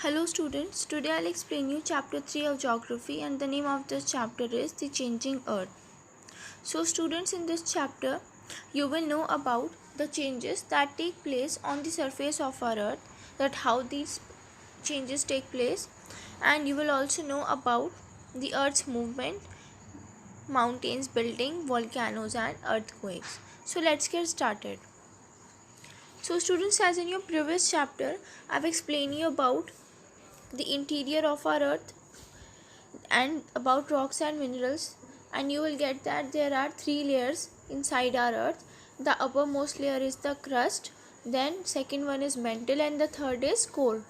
Hello students, today I'll explain you chapter 3 of geography and the name of this chapter is the changing earth. So students, in this chapter you will know about the changes that take place on the surface of our earth, that how these changes take place, and you will also know about the earth's movement, mountains, building, volcanoes and earthquakes. So let's get started. So students, as in your previous chapter I've explained you about the interior of our earth and about rocks and minerals, and you will get that there are three layers inside our earth. The uppermost layer is the crust, then second one is mantle, and the third is core.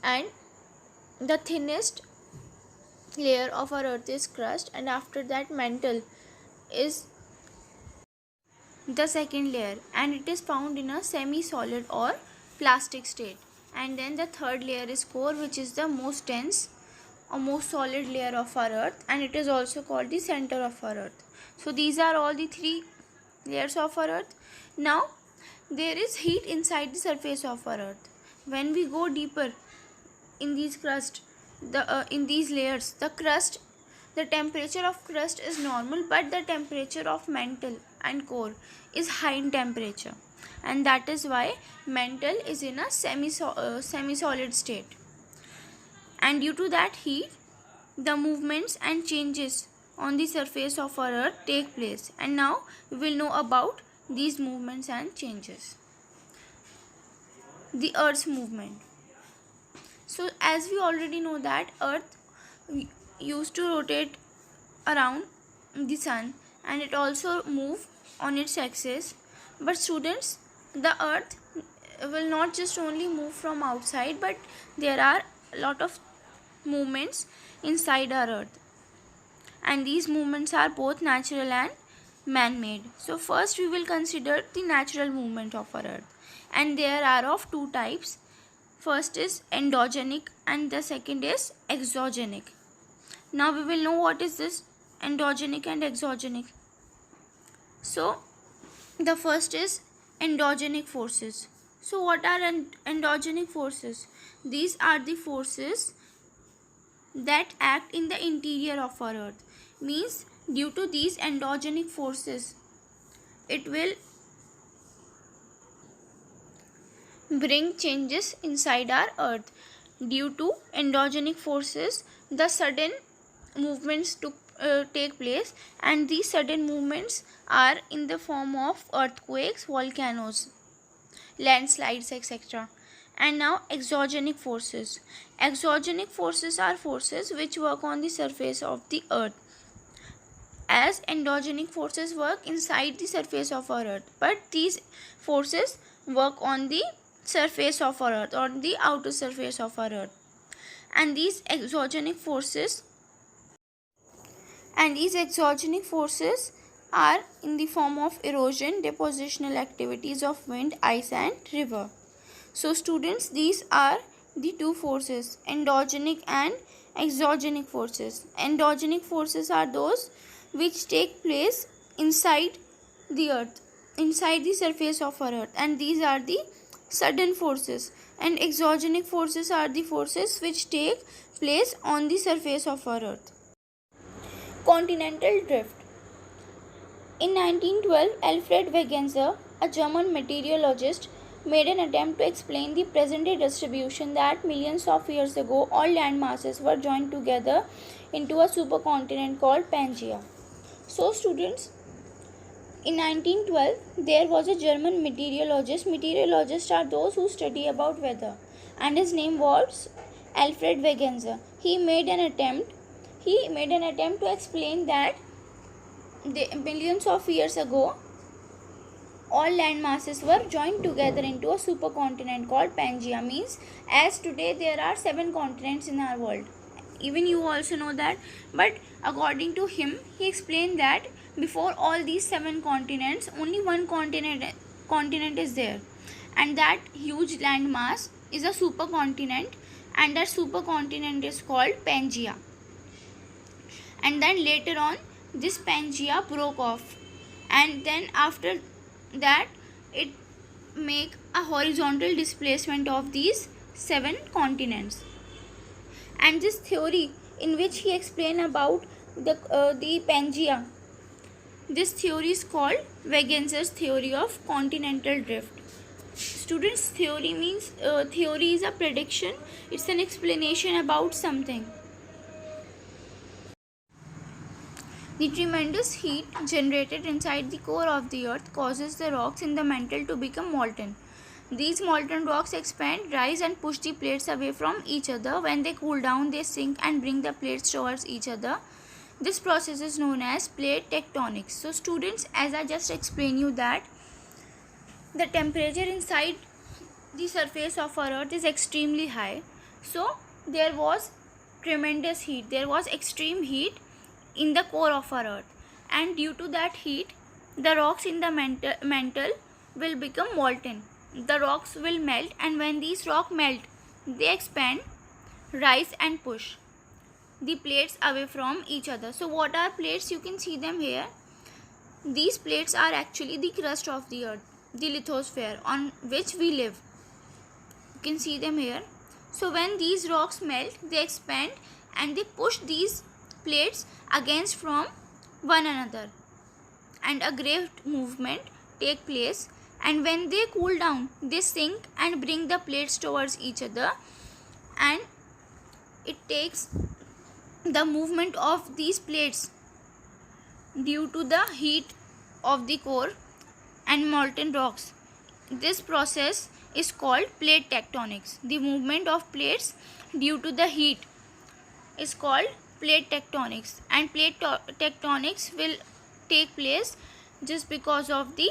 And the thinnest layer of our earth is crust, and after that mantle is the second layer, and it is found in a semi-solid or plastic state. And then the third layer is core, which is the most dense or most solid layer of our earth, and it is also called the center of our earth. So these are all the three layers of our earth. Now there is heat inside the surface of our earth. When we go deeper in these in these layers, the temperature of crust is normal, but the temperature of mantle and core is high in temperature, and that is why mantle is in a semi-solid state. And due to that heat, the movements and changes on the surface of our earth take place, and now we will know about these movements and changes. The earth's movement. So as we already know that earth used to rotate around the sun, and it also move on its axis. But students, the earth will not just only move from outside, but there are a lot of movements inside our earth, and these movements are both natural and man-made. So first we will consider the natural movement of our earth, and there are of two types. First is endogenic and the second is exogenic. Now we will know what is this endogenic and exogenic. So the first is endogenic forces. So what are endogenic forces? These are the forces that act in the interior of our earth. Means due to these endogenic forces, it will bring changes inside our earth. Due to endogenic forces, the sudden movements take place, and these sudden movements are in the form of earthquakes, volcanoes, landslides, etc. And now exogenic forces. Exogenic forces are forces which work on the surface of the earth, as endogenic forces work inside the surface of our earth, but these forces work on the surface of our earth, on the outer surface of our earth. And these exogenic forces are in the form of erosion, depositional activities of wind, ice and river. So students, these are the two forces, endogenic and exogenic forces. Endogenic forces are those which take place inside the earth, inside the surface of our earth, and these are the sudden forces. And exogenic forces are the forces which take place on the surface of our earth. Continental drift. In 1912, Alfred Wegener, a German meteorologist, made an attempt to explain the present-day distribution that millions of years ago all land masses were joined together into a supercontinent called Pangaea. So students, in 1912 there was a German meteorologist. Meteorologists are those who study about weather, and his name was Alfred Wegener. He made an attempt to explain that millions of years ago all land masses were joined together into a supercontinent called Pangaea. Means as today there are 7 continents in our world. Even you also know that, but according to him, he explained that before all these 7 continents, only one continent is there, and that huge land mass is a supercontinent, and that supercontinent is called Pangaea. And then later on, this Pangaea broke off, and then after that it make a horizontal displacement of these 7 continents. And this theory in which he explained about the Pangea, this theory is called Wegenser's theory of continental drift. Students, theory means theory is a prediction, it's an explanation about something. The tremendous heat generated inside the core of the earth causes the rocks in the mantle to become molten. These molten rocks expand, rise and push the plates away from each other. When they cool down, they sink and bring the plates towards each other. This process is known as plate tectonics. So students, as I just explained you that the temperature inside the surface of our earth is extremely high. So there was tremendous heat, there was extreme heat in the core of our earth, and due to that heat the rocks in the mantle will become molten. The rocks will melt, and when these rocks melt, they expand, rise and push the plates away from each other. So what are plates? You can see them here. These plates are actually the crust of the earth, the lithosphere on which we live. You can see them here. So when these rocks melt, they expand and they push these plates against from one another, and a great movement take place, and when they cool down, they sink and bring the plates towards each other, and it takes the movement of these plates due to the heat of the core and molten rocks. This process is called plate tectonics. The movement of plates due to the heat is called plate tectonics, and plate tectonics will take place just because of the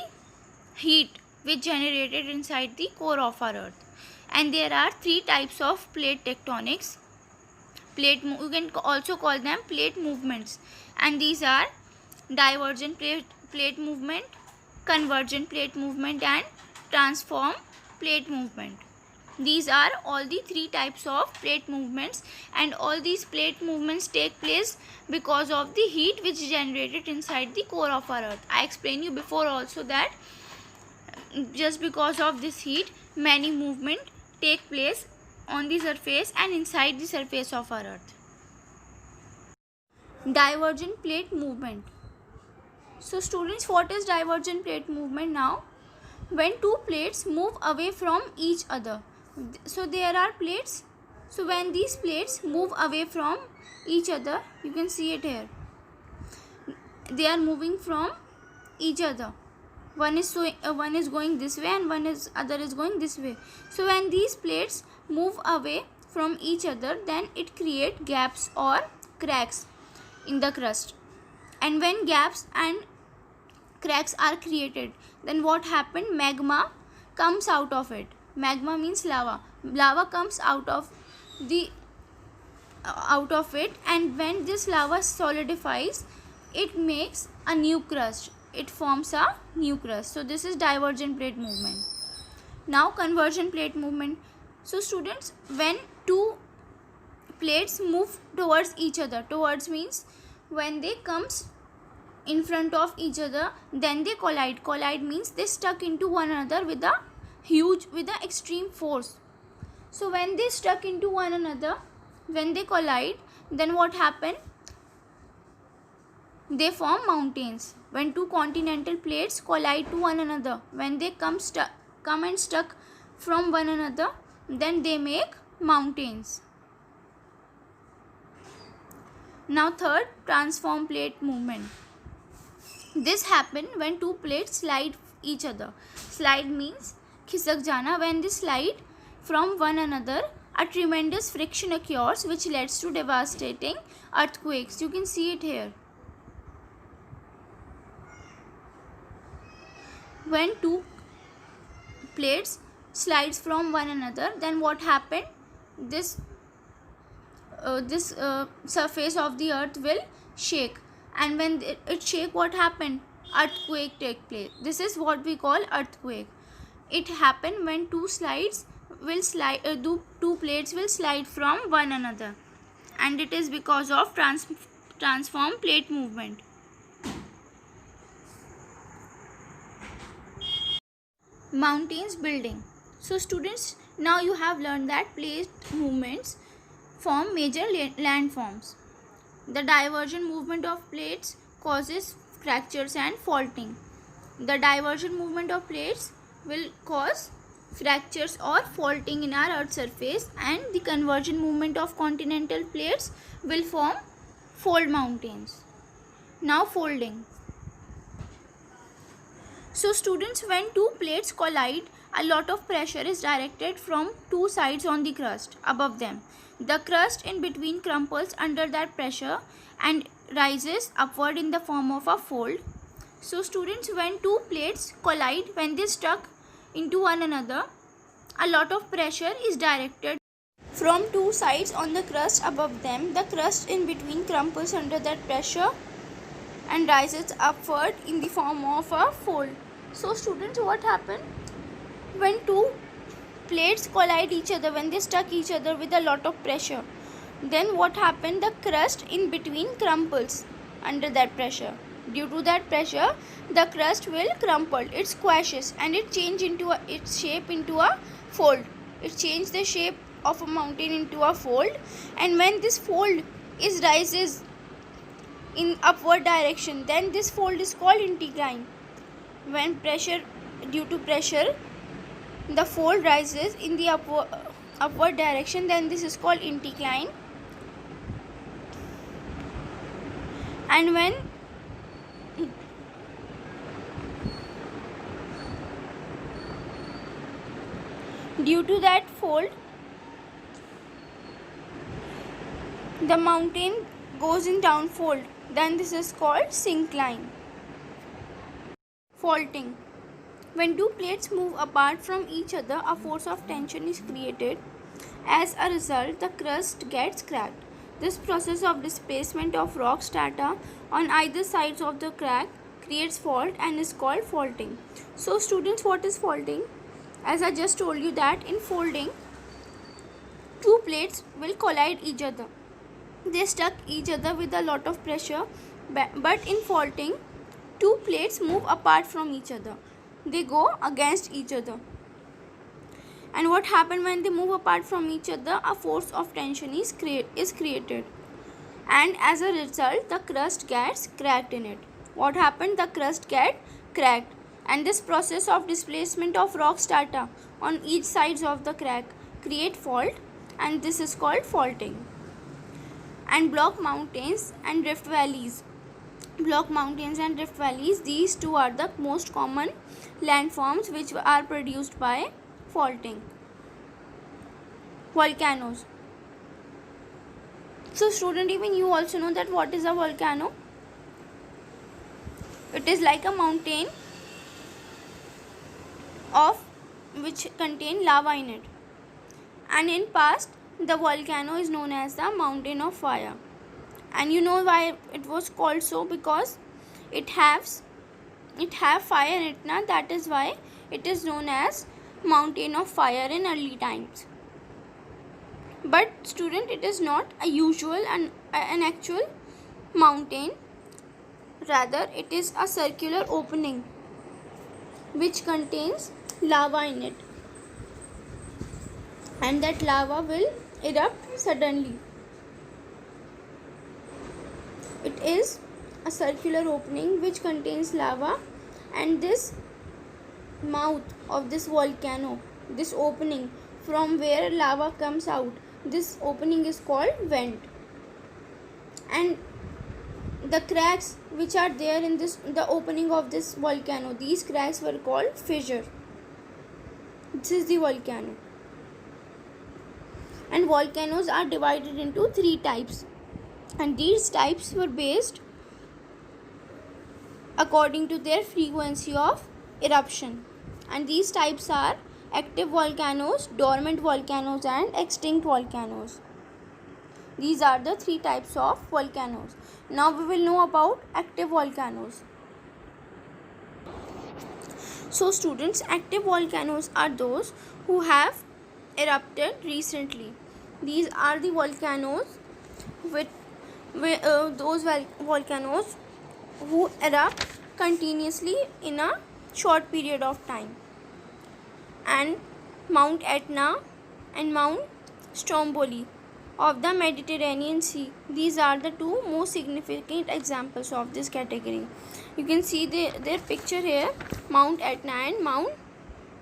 heat which generated inside the core of our earth. And there are 3 types of plate tectonics. You can also call them plate movements, and these are divergent plate movement, convergent plate movement and transform plate movement. These are all the 3 types of plate movements, and all these plate movements take place because of the heat which generated inside the core of our earth. I explained you before also that just because of this heat, many movements take place on the surface and inside the surface of our earth. Divergent plate movement. So students, what is divergent plate movement now? When 2 plates move away from each other. So there are plates. So when these plates move away from each other, you can see it here. They are moving from each other. One is going this way and other is going this way. So when these plates move away from each other, then it creates gaps or cracks in the crust. And when gaps and cracks are created, then what happened? Magma comes out of it. Magma means lava. Lava comes out of it, and when this lava solidifies, it makes a new crust. It forms a new crust. So this is divergent plate movement. Now convergent plate movement. So students, when 2 plates move towards each other, towards means when they comes in front of each other, then they collide. Collide means they stuck into one another with a extreme force. So when they stuck into one another, when they collide, then what happened? They form mountains. When 2 continental plates collide to one another, when they come and stuck from one another, then they make mountains. Now third, transform plate movement. This happen when 2 plates slide each other. Slide means खिसक जाना. When they slide from one another, a tremendous friction occurs which leads to devastating earthquakes. You can see it here. When 2 plates slides from one another, then what happened? This surface of the earth will shake, and when it shake, what happened? Earthquake take place. This is what we call earthquake. It happened when 2 plates will slide from one another, and it is because of transform plate movement. Mountains building. So students, Now you have learned that plate movements form major landforms. The divergent movement of plates causes fractures and faulting. The divergent movement of plates will cause fractures or faulting in our earth surface, and the convergent movement of continental plates will form fold mountains. Now folding. So students, when two plates collide, a lot of pressure is directed from two sides on the crust above them. The crust in between crumples under that pressure and rises upward in the form of a fold. So students, when two plates collide, when they stuck into one another, a lot of pressure is directed from two sides on the crust above them. The crust in between crumples under that pressure and rises upward in the form of a fold. So students, what happened when two plates collide each other, when they stuck each other with a lot of pressure, then what happened? The crust in between crumples under that pressure. Due to that pressure, the crust will crumple, it squashes, and it change into its shape into a fold. It changes the shape of a mountain into a fold, and when this fold rises in upward direction, then this fold is called incline. When due to pressure, the fold rises in the upward direction, then this is called incline. And when due to that fold, the mountain goes in downfold, then this is called syncline. Faulting. When two plates move apart from each other, a force of tension is created. As a result, the crust gets cracked. This process of displacement of rock strata on either sides of the crack creates fault and is called faulting. So students, what is faulting? As I just told you that in folding, two plates will collide each other. They stuck each other with a lot of pressure, but in faulting, two plates move apart from each other. They go against each other. And what happened when they move apart from each other? A force of tension is created. And as a result, the crust gets cracked in it. What happened? The crust gets cracked. And this process of displacement of rock strata on each sides of the crack create fault, and this is called faulting. And block mountains and rift valleys. Block mountains and rift valleys, these two are the most common landforms which are produced by faulting. Volcanoes. So student, even you also know that what is a volcano? It is like a mountain of which contain lava in it. And in past, the volcano is known as the mountain of fire. And you know why it was called so? Because it have fire in it, na? That is why it is known as mountain of fire in early times. But student, it is not a usual and an actual mountain. Rather, it is a circular opening which contains lava in it, and that lava will erupt suddenly. It is a circular opening which contains lava, and this mouth of this volcano, this opening from where lava comes out, this opening is called vent. And the cracks which are there in the opening of this volcano, these cracks were called fissure. This is the volcano. And volcanoes are divided into three types, and these types were based according to their frequency of eruption. And these types are active volcanoes, dormant volcanoes, and extinct volcanoes. These are the three types of volcanoes. Now we will know about active volcanoes. So students, active volcanoes are those who have erupted recently. These are the volcanoes volcanoes who erupt continuously in a short period of time. And Mount Etna and Mount Stromboli of the Mediterranean Sea. These are the two most significant examples of this category. You can see their picture here, Mount Etna and Mount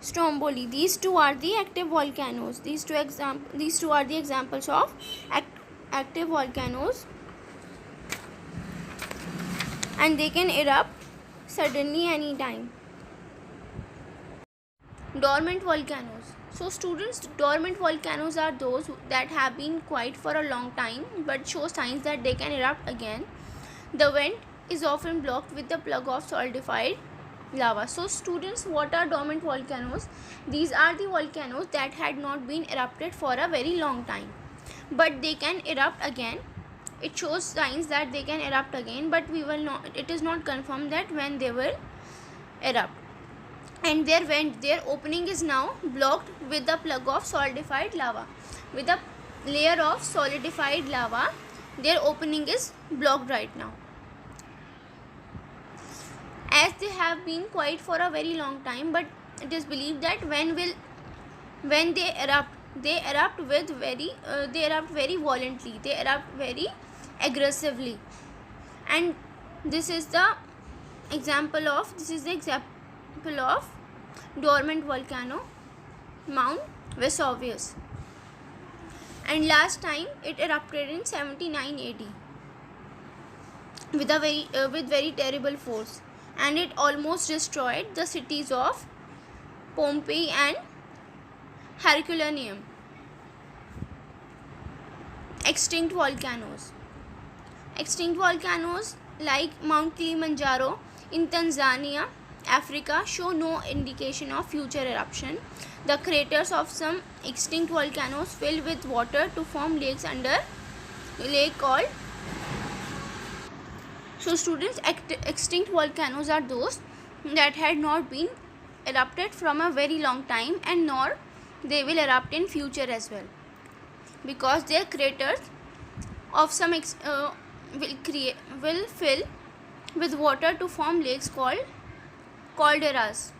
Stromboli. These two are the active volcanoes. These two are the examples of active volcanoes, and they can erupt suddenly anytime. Dormant volcanoes. So students, dormant volcanoes are those that have been quiet for a long time but show signs that they can erupt again. The vent is often blocked with a plug of solidified lava. So students, what are dormant volcanoes? These are the volcanoes that had not been erupted for a very long time, but they can erupt again. It shows signs that they can erupt again, but it is not confirmed that when they will erupt. And their opening is now blocked with a plug of solidified lava. With a layer of solidified lava, their opening is blocked right now. As they have been quiet for a very long time, but it is believed that when they erupt very violently, they erupt very aggressively. And this is the example of dormant volcano, Mount Vesuvius. And last time it erupted in 79 AD with very terrible force, and it almost destroyed the cities of Pompeii and Herculaneum. Extinct volcanoes. Extinct volcanoes like Mount Kilimanjaro in Tanzania, Africa, show no indication of future eruption. The craters of some extinct volcanoes fill with water to form lakes under a lake called. So students, extinct volcanoes are those that had not been erupted from a very long time, and nor they will erupt in future as well, because their craters of some will fill with water to form lakes called calderas.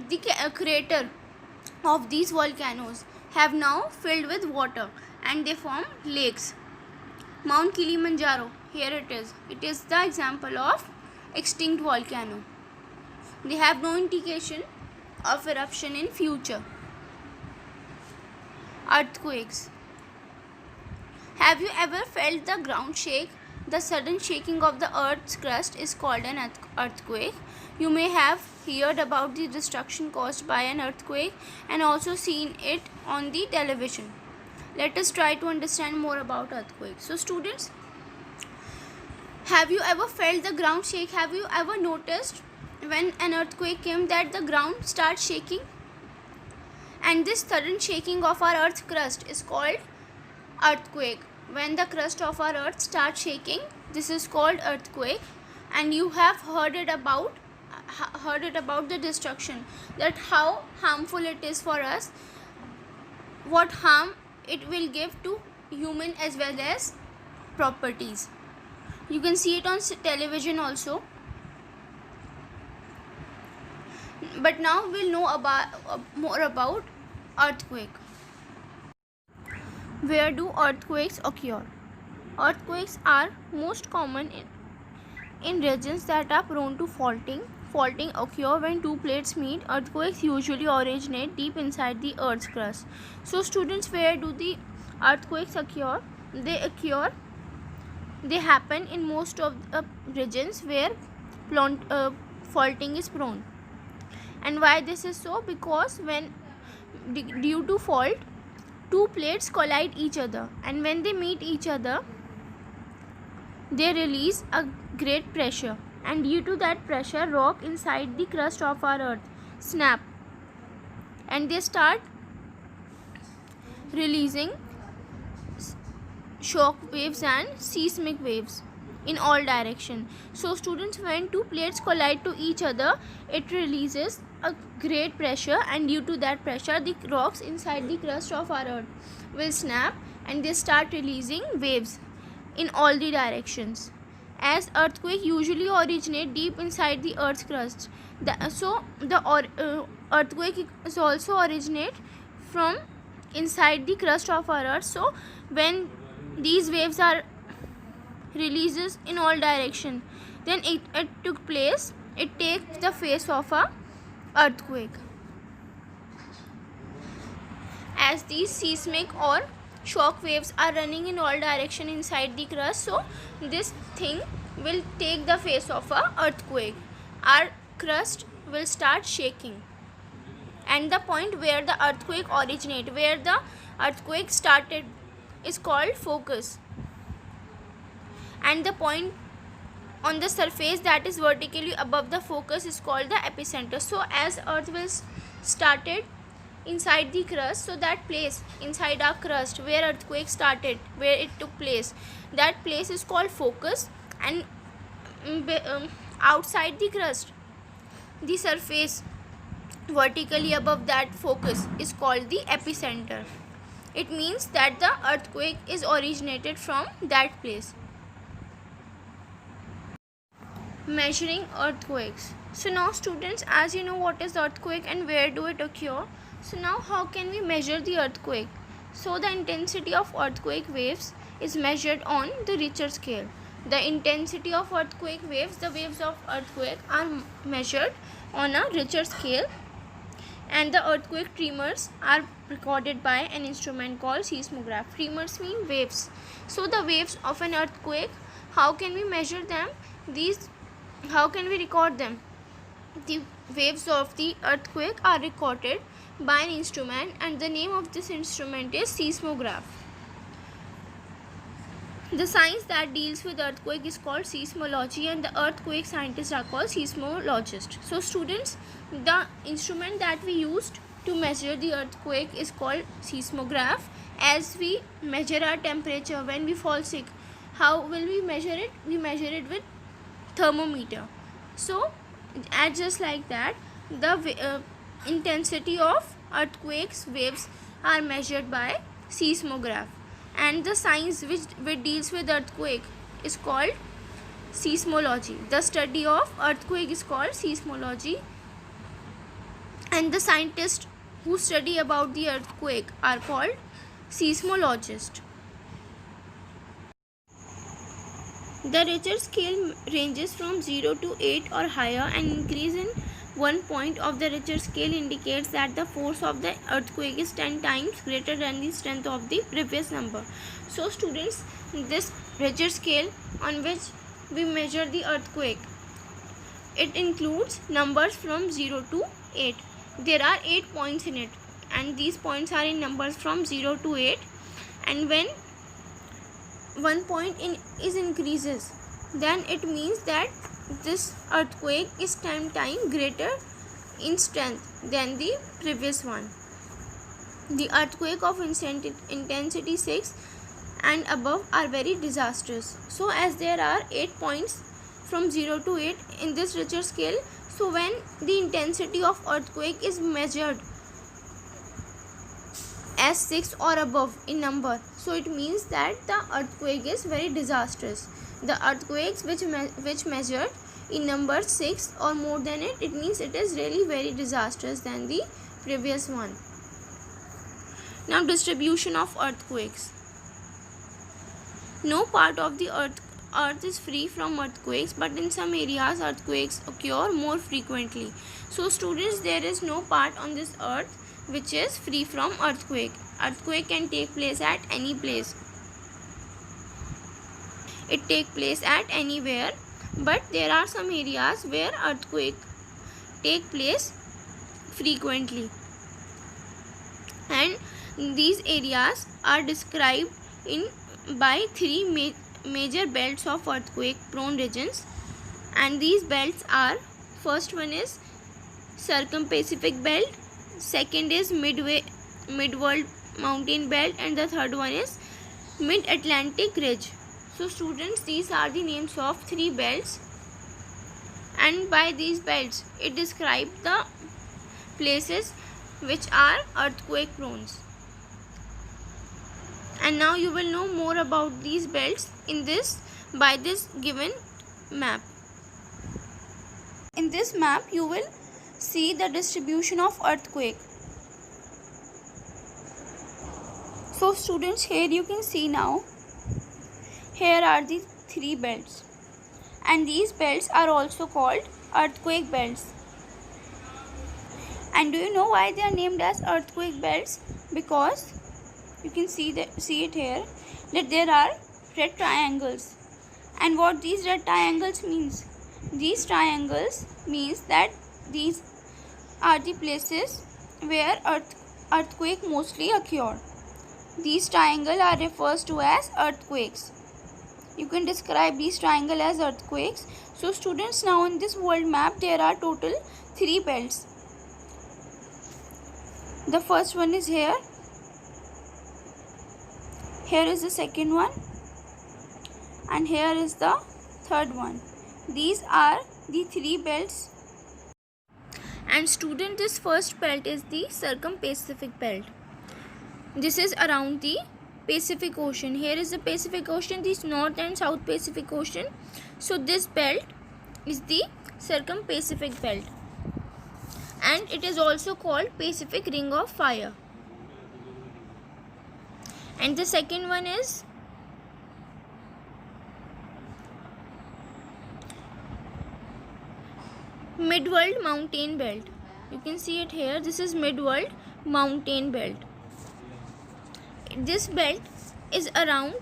The crater of these volcanoes have now filled with water and they form lakes. Mount Kilimanjaro, here it is. It is the example of extinct volcano. They have no indication of eruption in future. Earthquakes. Have you ever felt the ground shake? The sudden shaking of the earth's crust is called an earthquake. You may have heard about the destruction caused by an earthquake and also seen it on the television. Let us try to understand more about earthquakes. So students, have you ever felt the ground shake? Have you ever noticed when an earthquake came that the ground starts shaking? And this sudden shaking of our earth's crust is called earthquake. When the crust of our earth starts shaking, this is called earthquake. And you have heard it about the destruction, that how harmful it is for us, what harm it will give to human as well as properties. You can see it on television also. But now we'll know more about earthquake. Where do earthquakes occur? Earthquakes are most common in regions that are prone to faulting. Faulting occurs when two plates meet. Earthquakes usually originate deep inside the Earth's crust. So students, where do the earthquakes occur? They happen in most of the regions where faulting is prone. And why this is so? Because when due to fault, two plates collide each other, and when they meet each other, they release a great pressure, and due to that pressure, rock inside the crust of our earth snap, and they start releasing shock waves and seismic waves in all directions. So students, when two plates collide to each other, it releases a great pressure, and due to that pressure, the rocks inside the crust of our earth will snap, and they start releasing waves in all the directions. As earthquake usually originate deep inside the earth's crust, the earthquake is also originate from inside the crust of our earth. So when these waves are releases in all direction, then it took place, it takes the face of a earthquake. As these seismic or shock waves are running in all direction inside the crust, so this thing will take the face of a earthquake. Our crust will start shaking, and the point where the earthquake originated, where the earthquake started, is called focus, and the point on the surface that is vertically above the focus is called the epicenter. So as earth will started inside the crust, so that place inside our crust where earthquake started, where it took place, that place is called focus, and outside the crust, the surface vertically above that focus is called the epicenter. It means that the earthquake is originated from that place. Measuring earthquakes. So now students, as you know what is earthquake and where do it occur, so now how can we measure the earthquake? So the intensity of earthquake waves is measured on the Richter scale. The intensity of earthquake waves, the waves of earthquake, are measured on a Richter scale, and the earthquake tremors are recorded by an instrument called seismograph. Tremors mean waves. So the waves of an earthquake, how can we measure them? How can we record them? The waves of the earthquake are recorded by an instrument, and the name of this instrument is seismograph. The science that deals with earthquake is called seismology, and the earthquake scientists are called seismologists. So students, the instrument that we used to measure the earthquake is called seismograph. As we measure our temperature when we fall sick, how will we measure it? We measure it with thermometer. So just like that, the intensity of earthquakes waves are measured by seismograph, and the science which deals with earthquake is called seismology. The study of earthquake is called seismology, and the scientists who study about the earthquake are called seismologists. The Richter scale ranges from 0 to 8 or higher. An increase in 1 point of the Richter scale indicates that the force of the earthquake is 10 times greater than the strength of the previous number. So students, this Richter scale on which we measure the earthquake, it includes numbers from 0 to 8. There are 8 points in it, and these points are in numbers from 0 to 8, and when 1 point is increases, then it means that this earthquake is 10 times greater in strength than the previous one. The earthquake of intensity 6 and above are very disastrous. So as there are 8 points from 0 to 8 in this Richter scale, so when the intensity of earthquake is measured as 6 or above in number, so it means that the earthquake is very disastrous. The earthquakes which measured in number 6 or more than it means it is really very disastrous than the previous one. Now distribution of earthquakes. No part of the earth is free from earthquakes, but in some areas earthquakes occur more frequently. So students, there is no part on this earth which is free from earthquake. Earthquake can take place at any place. It take place at anywhere, but there are some areas where earthquake take place frequently, and these areas are described by 3 major belts of earthquake prone regions, and these belts are, first one is Circum-Pacific belt, second is Mid-World Mountain belt, and the third one is Mid-Atlantic ridge. So students, these are the names of 3 belts, and by these belts it describes the places which are earthquake prone. And now you will know more about these belts by this given map. In this map you will see the distribution of earthquake. So students, here you can see now, here are the 3 belts, and these belts are also called earthquake belts. And do you know why they are named as earthquake belts? Because you can see it here, that there are red triangles. And what these red triangles means? These triangles means that these are the places where earthquake mostly occur. These triangles are referred to as earthquakes. You can describe these triangles as earthquakes. So students, now in this world map there are total 3 belts. The first one is here. Here is the second one. And here is the third one. These are the 3 belts. And student, this first belt is the Circum-Pacific belt. This is around the Pacific Ocean. Here is the Pacific Ocean, this North and South Pacific Ocean. So this belt is the Circum-Pacific belt. And it is also called Pacific Ring of Fire. And the second one is Midworld Mountain Belt. You can see it here. This is Midworld Mountain Belt. This belt is around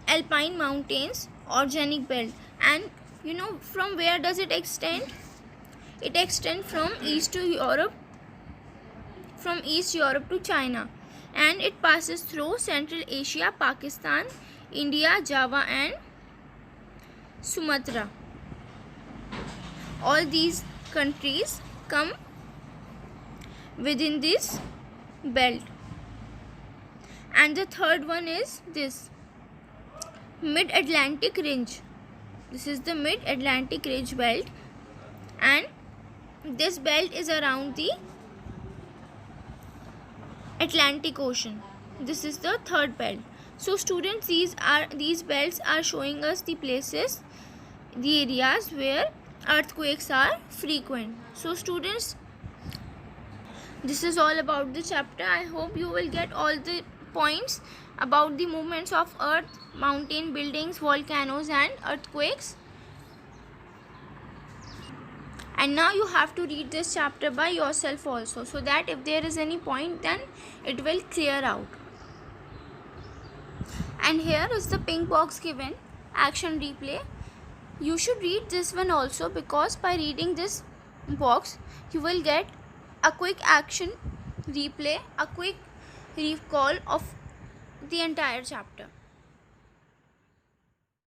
Alpine Mountains, Oceanic Belt. And you know from where does it extend? It extends from East Europe to China. And it passes through Central Asia, Pakistan, India, Java and Sumatra. All these countries come within this belt. And the third one is this Mid-Atlantic Ridge. This is the Mid-Atlantic Ridge belt, and this belt is around the Atlantic Ocean. This is the third belt. So students, these belts are showing us the places, the areas where earthquakes are frequent. So students, this is all about the chapter. I hope you will get all the points about the movements of earth, mountain, buildings, volcanoes and earthquakes. And now you have to read this chapter by yourself also, so that if there is any point, then it will clear out. And here is the pink box given, action replay. You should read this one also, because by reading this box you will get a quick action replay, a quick recall of the entire chapter.